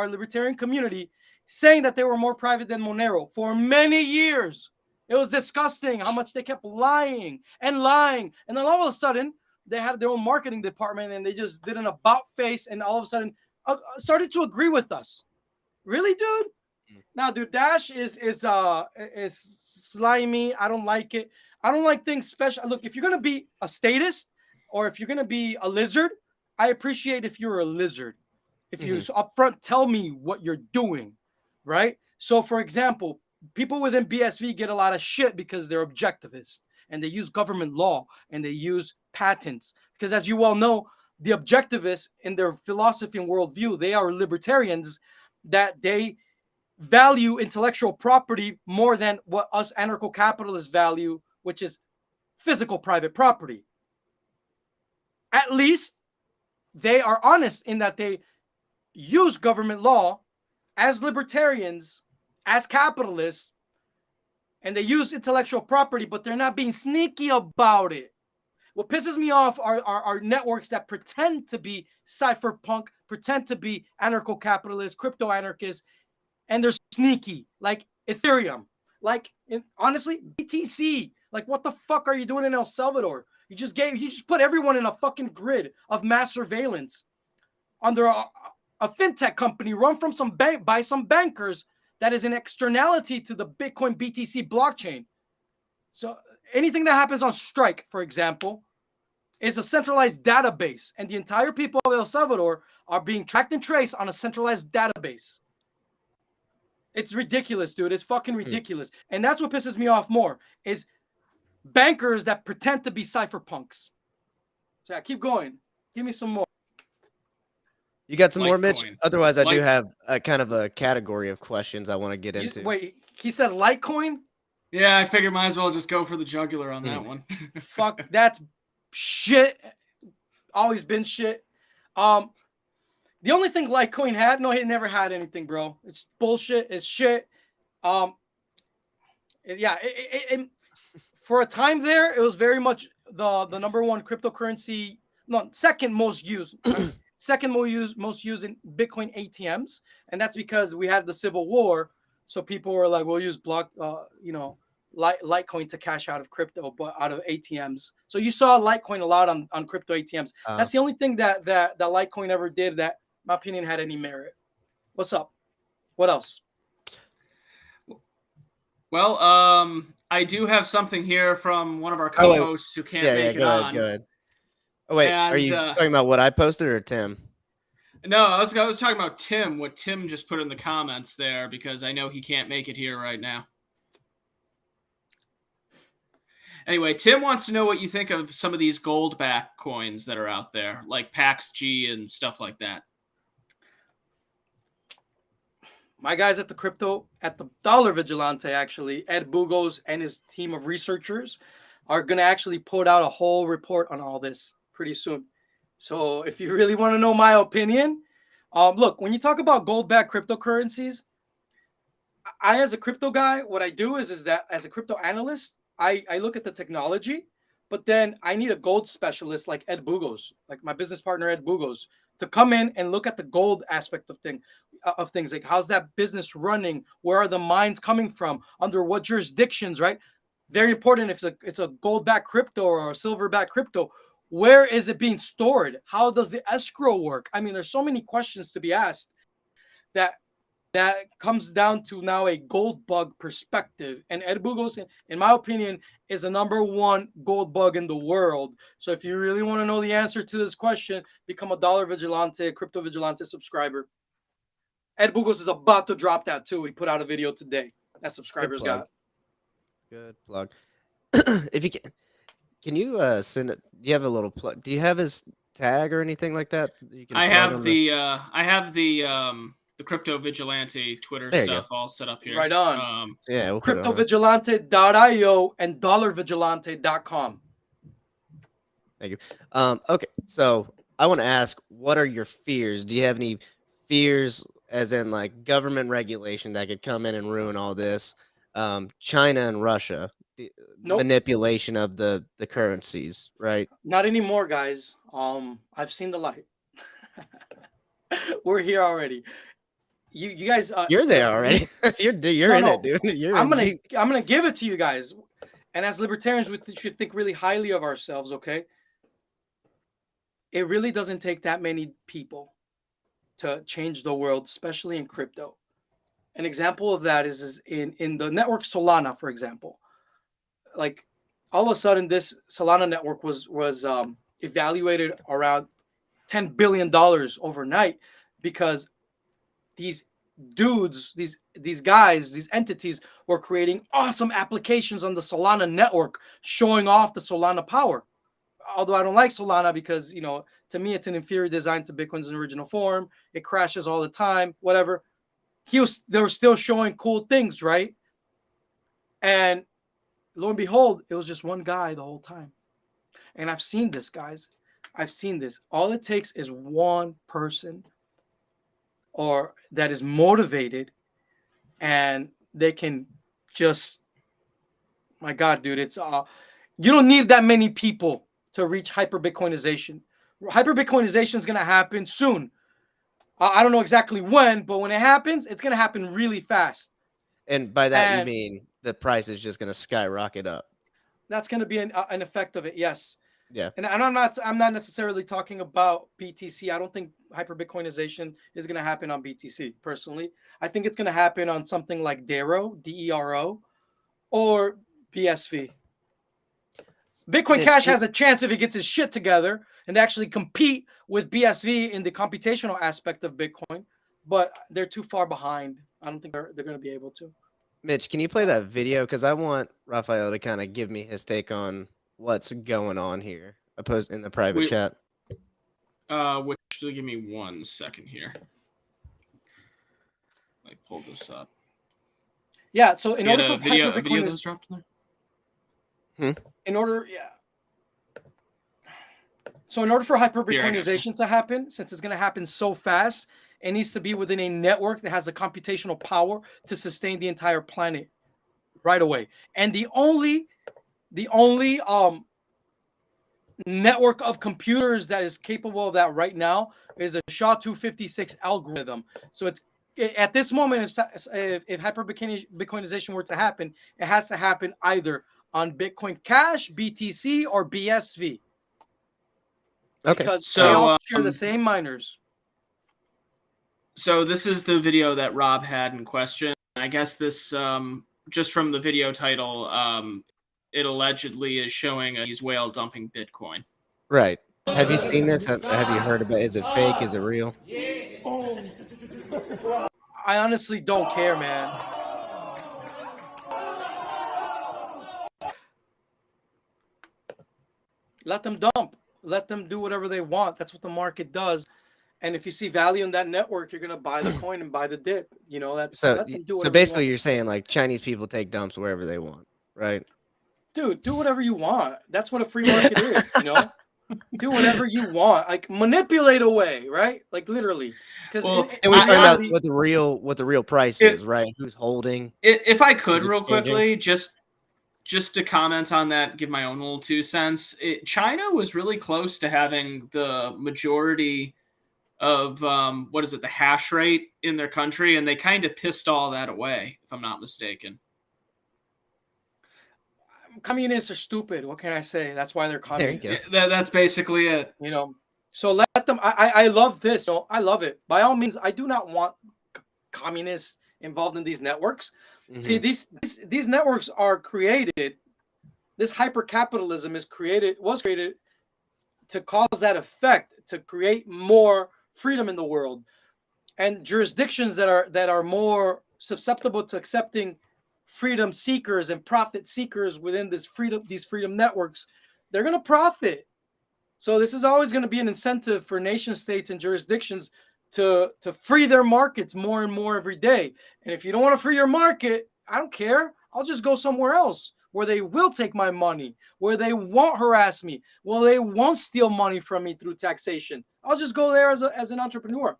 libertarian community, saying that they were more private than Monero for many years. It was disgusting how much they kept lying, and then all of a sudden they had their own marketing department, and they just did an about face, and all of a sudden started to agree with us. Really, dude? Now, dude, Dash is slimy. I don't like it. I don't like things special. Look, if you're gonna be a statist or if you're gonna be a lizard, I appreciate if you're a lizard. If you so upfront tell me what you're doing, right? So, for example, people within BSV get a lot of shit because they're objectivist and they use government law and they use patents. Because as you well know, the objectivists in their philosophy and worldview, they are libertarians that they value intellectual property more than what us anarcho-capitalists value, which is physical private property. At least they are honest in that they use government law as libertarians, as capitalists, and they use intellectual property, but they're not being sneaky about it. What pisses me off are networks that pretend to be cypherpunk, pretend to be anarcho-capitalists, crypto-anarchists, and they're sneaky, like Ethereum, like honestly, BTC. Like, what the fuck are you doing in El Salvador? You just put everyone in a fucking grid of mass surveillance under a fintech company run from some bank by some bankers that is an externality to the Bitcoin BTC blockchain. So anything that happens on Strike, for example, is a centralized database, and the entire people of El Salvador are being tracked and traced on a centralized database. It's ridiculous, dude. It's fucking ridiculous. And that's what pisses me off more is bankers that pretend to be cypherpunks. So yeah, keep going. Give me some more. You got some more, Mitch? Litecoin. Otherwise, I do have a kind of a category of questions I want to get into. Wait, he said Litecoin? Yeah, I figured might as well just go for the jugular on that one. Fuck, that's shit. Always been shit. The only thing Litecoin had, no, it never had anything, bro. It's bullshit. It's shit. Yeah. For a time there, it was very much the number one cryptocurrency. No, second most used. Second most used in Bitcoin ATMs, and that's because we had the Civil War. So people were like, "We'll use Litecoin to cash out of crypto, but out of ATMs." So you saw Litecoin a lot on crypto ATMs. That's the only thing that Litecoin ever did that, in my opinion, had any merit. What's up? What else? Well, I do have something here from one of our co-hosts who can't make it on. Go ahead. Oh wait, are you talking about what I posted or Tim? No, I was talking about Tim. What Tim just put in the comments there, because I know he can't make it here right now. Anyway, Tim wants to know what you think of some of these gold-backed coins that are out there, like PaxG and stuff like that. My guys at the Dollar Vigilante, actually, Ed Bugos and his team of researchers are going to actually put out a whole report on all this pretty soon. So if you really want to know my opinion, look, when you talk about gold-backed cryptocurrencies, I, as a crypto guy, what I do is that as a crypto analyst, I look at the technology, but then I need a gold specialist like Ed Bugos, like my business partner, Ed Bugos, to come in and look at the gold aspect of things. Like, how's that business running? Where are the mines coming from? Under what jurisdictions, right? Very important if it's a gold-backed crypto or a silver-backed crypto. Where is it being stored? How does the escrow work? I mean, there's so many questions to be asked that comes down to now a gold bug perspective. And Ed Bugos, in my opinion, is the number one gold bug in the world. So if you really want to know the answer to this question, become a Dollar Vigilante, Crypto Vigilante subscriber. Ed Bugos is about to drop that too. He put out a video today that subscribers got. Good plug. If you can you send it? Do you have a little plug? Do you have his tag or anything like that? You can I have the Crypto Vigilante Twitter stuff all set up here. Right on. Yeah, we'll CryptoVigilante.io and DollarVigilante.com. Thank you. Okay, so I want to ask, what are your fears? Do you have any fears, as in like government regulation that could come in and ruin all this? China and Russia, the manipulation of the currencies, right? Not anymore, guys. I've seen the light. We're here already. You guys, you're there already. you're in it, dude. I'm gonna give it to you guys. And as libertarians, we should think really highly of ourselves. Okay. It really doesn't take that many people to change the world, especially in crypto. An example of that is in the network Solana, for example. Like all of a sudden, this Solana network was evaluated around $10 billion overnight because these dudes, these guys, these entities were creating awesome applications on the Solana network, showing off the Solana power. Although I don't like Solana because, to me, it's an inferior design to Bitcoin's original form. It crashes all the time, whatever. They were still showing cool things, right? And lo and behold, it was just one guy the whole time. And I've seen this, guys. I've seen this. All it takes is one person or that is motivated, and they can just, my God, dude, it's you don't need that many people to reach hyper Bitcoinization. Hyper Bitcoinization is going to happen soon. I don't know exactly when, but when it happens, it's going to happen really fast. And by that, you mean the price is just going to skyrocket up. That's going to be an effect of it, yes. Yeah. And I'm not necessarily talking about BTC. I don't think hyper Bitcoinization is going to happen on BTC personally. I think it's going to happen on something like Dero, DERO, or BSV. Bitcoin Cash has a chance if he gets his shit together and actually compete with BSV in the computational aspect of Bitcoin, but they're too far behind. I don't think they're going to be able to. Mitch, can you play that video? Because I want Rafael to kind of give me his take on what's going on here, opposed in the private chat. Which give me 1 second here. Let me pull this up. Yeah, so in order for video that's dropped in there? So in order for hyper Bitcoinization to happen, since it's going to happen so fast, it needs to be within a network that has the computational power to sustain the entire planet right away. And the only network of computers that is capable of that right now is the SHA-256 algorithm. So it's at this moment, if hyper Bitcoinization were to happen, it has to happen either on Bitcoin Cash, BTC, or BSV. Okay. Because they all share the same miners. So this is the video that Rob had in question. I guess this, just from the video title, it allegedly is showing he's whale dumping Bitcoin. Right. Have you seen this? Have you heard about it? Is it fake? Is it real? I honestly don't care, man. Let them dump. Let them do whatever they want. That's what the market does. And if you see value in that network, you're gonna buy the coin and buy the dip. That's so. Let them do So basically, you're saying like Chinese people take dumps wherever they want, right? Dude, do whatever you want. That's what a free market is. Do whatever you want. Like manipulate away, right? Like literally. Because and we find out what the real price is, right? Who's holding? If I could, real quickly, just to comment on that, give my own little 2 cents. China was really close to having the majority of the hash rate in their country, and they kind of pissed all that away, if I'm not mistaken. Communists are stupid. What can I say? That's why they're communists. That's basically it. So let them. I love this. I love it. By all means, I do not want communists involved in these networks. Mm-hmm. See, these networks are created. This hyper capitalism was created to cause that effect, to create more freedom in the world, and jurisdictions that are more susceptible to accepting freedom seekers and profit seekers within these freedom networks, they're going to profit. So this is always going to be an incentive for nation states and jurisdictions to free their markets more and more every day. And if you don't want to free your market, I don't care. I'll just go somewhere else where they will take my money, where they won't harass me, where they won't steal money from me through taxation. I'll just go there as an entrepreneur.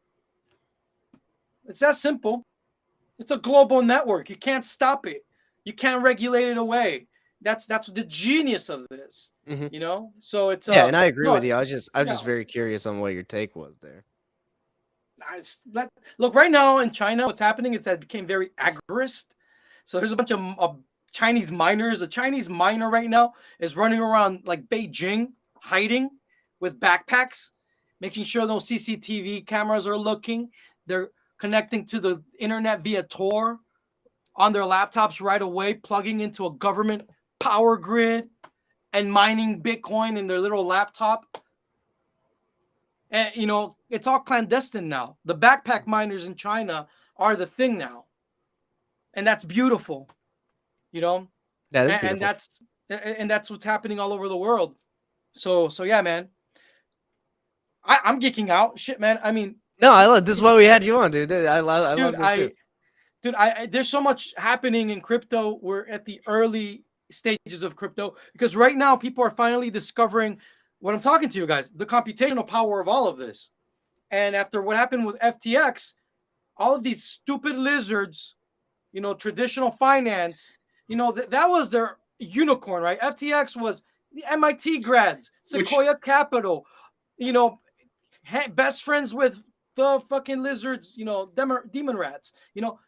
It's that simple. It's a global network. You can't stop it. You can't regulate it away. That's the genius of this. Mm-hmm. So it's and I agree with you. I was just very curious on what your take was there. Look, right now in China, what's happening is that it became very agorist. So there's a bunch of Chinese miners. A Chinese miner right now is running around like Beijing, hiding with backpacks, making sure no CCTV cameras are looking. They're connecting to the internet via Tor on their laptops right away, plugging into a government power grid and mining Bitcoin in their little laptop. And, you know, it's all clandestine now. The backpack miners in China are the thing now. And that's beautiful, you know? That is And beautiful. that's what's happening all over the world. So yeah, man. I'm geeking out. Shit, man. I mean, No, I love this. Is why we had you on, dude. I love dude, this too. there's so much happening in crypto. We're at the early stages of crypto because right now people are finally discovering what I'm talking to you guys, the computational power of all of this. And after what happened with FTX, all of these stupid lizards, you know, traditional finance, you know, that was their unicorn, right? FTX was the MIT grads, Sequoia Capital, you know, best friends with the fucking lizards, you know, demon rats, you know.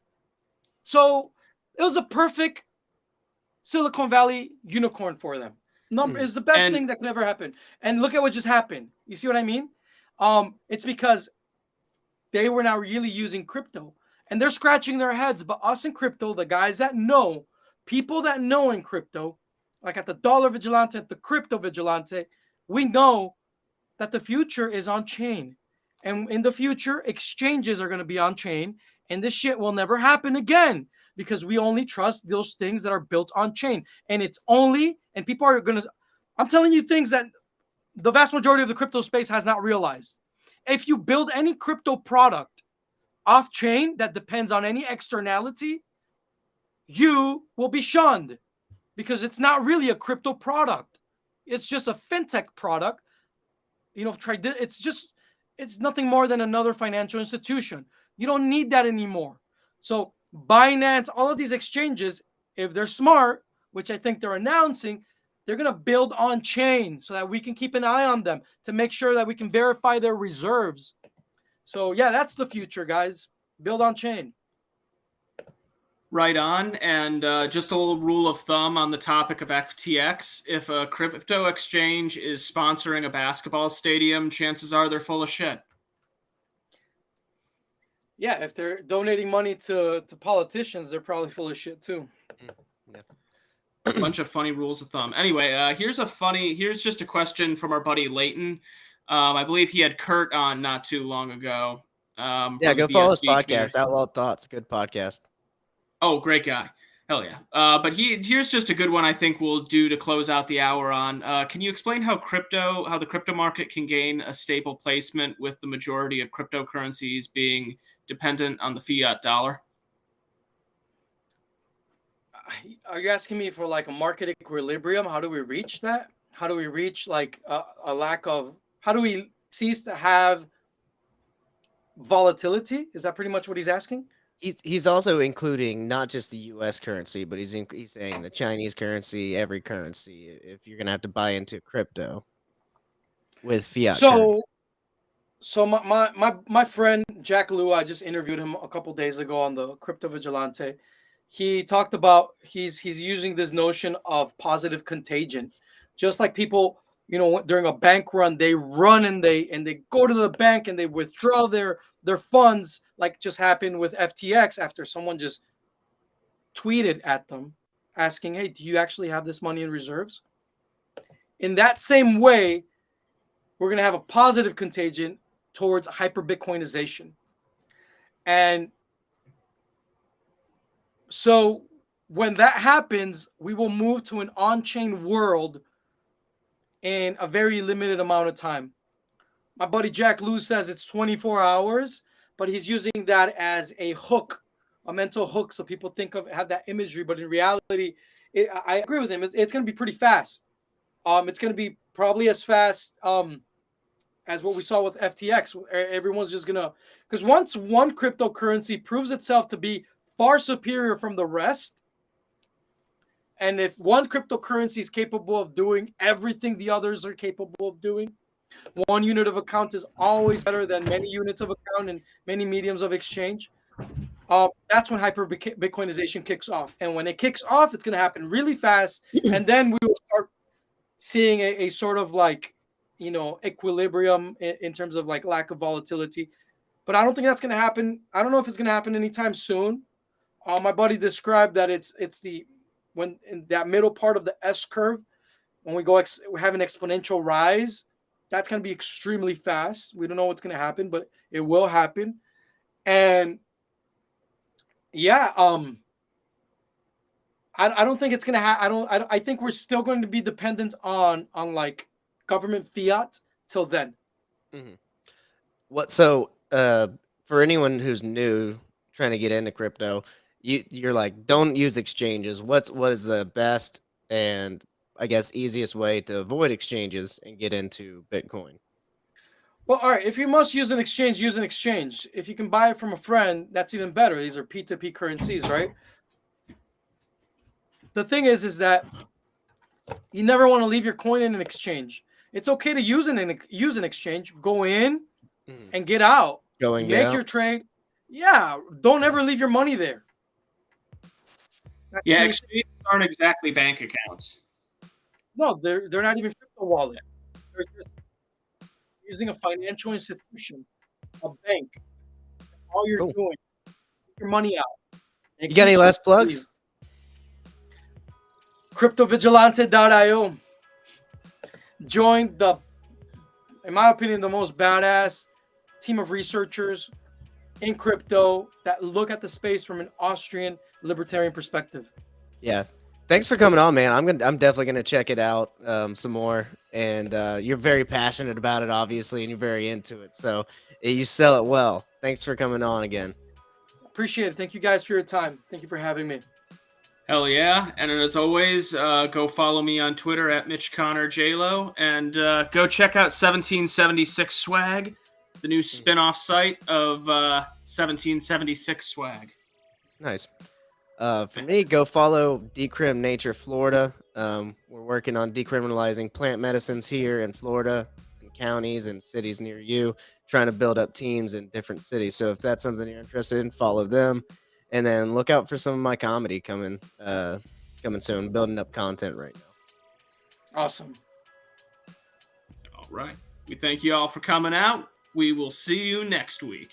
So it was a perfect Silicon Valley unicorn for them. It was the best thing that could ever happen. And look at what just happened. You see what I mean? It's because they were now really using crypto and they're scratching their heads. But us in crypto, the guys that know, people that know in crypto, like at the Dollar Vigilante, at the Crypto Vigilante, we know that the future is on chain. And in the future, exchanges are going to be on chain. And this shit will never happen again because we only trust those things that are built on chain. And it's only, and people are going to, I'm telling you things that the vast majority of the crypto space has not realized. If you build any crypto product off chain that depends on any externality, you will be shunned because it's not really a crypto product. It's just a fintech product. You know, it's nothing more than another financial institution. You don't need that anymore. So Binance, all of these exchanges, if they're smart, which I think they're announcing, they're going to build on chain so that we can keep an eye on them to make sure that we can verify their reserves. So yeah, that's the future, guys. Build on chain. Right on. And just a little rule of thumb on the topic of FTX. If a crypto exchange is sponsoring a basketball stadium, chances are they're full of shit. Yeah, if they're donating money to politicians, they're probably full of shit too. Yeah. A bunch of funny rules of thumb. Anyway, here's just a question from our buddy Leighton. I believe he had Kurt on not too long ago. Yeah, go follow his podcast, community. Outlawed Thoughts. Good podcast. Oh, great guy. Hell yeah. But here's just a good one I think we'll do to close out the hour on. Can you explain how the crypto market can gain a stable placement with the majority of cryptocurrencies being dependent on the fiat dollar? Are you asking me for like a market equilibrium? How do we reach that? How do we reach like a lack of, how do we cease to have volatility? Is that pretty much what he's asking? He's also including not just the U.S. currency, but he's saying the Chinese currency, every currency. If you're gonna have to buy into crypto with fiat currency. So my friend Jack Liu, I just interviewed him a couple days ago on the Crypto Vigilante. He talked about he's using this notion of positive contagion, just like people, you know, during a bank run, they run and they go to the bank and they withdraw their funds, like just happened with FTX after someone just tweeted at them asking, hey, do you actually have this money in reserves? In that same way, we're going to have a positive contagion towards hyper Bitcoinization. And so when that happens, we will move to an on-chain world in a very limited amount of time. My buddy Jack Liu says it's 24 hours, but he's using that as a hook, a mental hook, so people have that imagery. But in reality, I agree with him. It's going to be pretty fast. It's going to be probably as fast as what we saw with FTX. Everyone's just going to, because once one cryptocurrency proves itself to be far superior from the rest, and if one cryptocurrency is capable of doing everything the others are capable of doing, one unit of account is always better than many units of account and many mediums of exchange. That's when hyper Bitcoinization kicks off. And when it kicks off, it's going to happen really fast. And then we will start seeing a sort of like equilibrium in terms of like lack of volatility. But I don't think that's going to happen. I don't know if it's going to happen anytime soon. My buddy described that it's when in that middle part of the S curve, when we have an exponential rise, that's going to be extremely fast. We don't know what's going to happen, but it will happen. And yeah, I don't think it's going to happen. I think we're still going to be dependent on like government fiat till then. Mhm. For anyone who's new trying to get into crypto, you're like, don't use exchanges. What is the best and I guess easiest way to avoid exchanges and get into Bitcoin? Well, all right. If you must use an exchange, use an exchange. If you can buy it from a friend, that's even better. These are P2P currencies, right? The thing is that you never want to leave your coin in an exchange. It's okay to use an exchange. Go in and get out. Going Make out. your trade. Yeah, don't ever leave your money there. Yeah, exchanges aren't exactly bank accounts. No, they're not even crypto wallet. They're just using a financial institution, a bank. All you're Cool. doing, get your money out. You got any last plugs? Cryptovigilante.io. Join the, in my opinion, the most badass team of researchers in crypto that look at the space from an Austrian libertarian perspective. Yeah. Thanks for coming on, man. I'm definitely gonna check it out some more. And you're very passionate about it, obviously, and you're very into it. So you sell it well. Thanks for coming on again. Appreciate it. Thank you guys for your time. Thank you for having me. Hell yeah. And as always, go follow me on Twitter at MitchConnorJLo, and go check out 1776 Swag, the new spin-off site of 1776 Swag. Nice. For me, go follow Decrim Nature Florida. We're working on decriminalizing plant medicines here in Florida, in counties and cities near you, trying to build up teams in different cities. So if that's something you're interested in, follow them. And then look out for some of my comedy coming soon. Building up content right now. Awesome. All right. We thank you all for coming out. We will see you next week.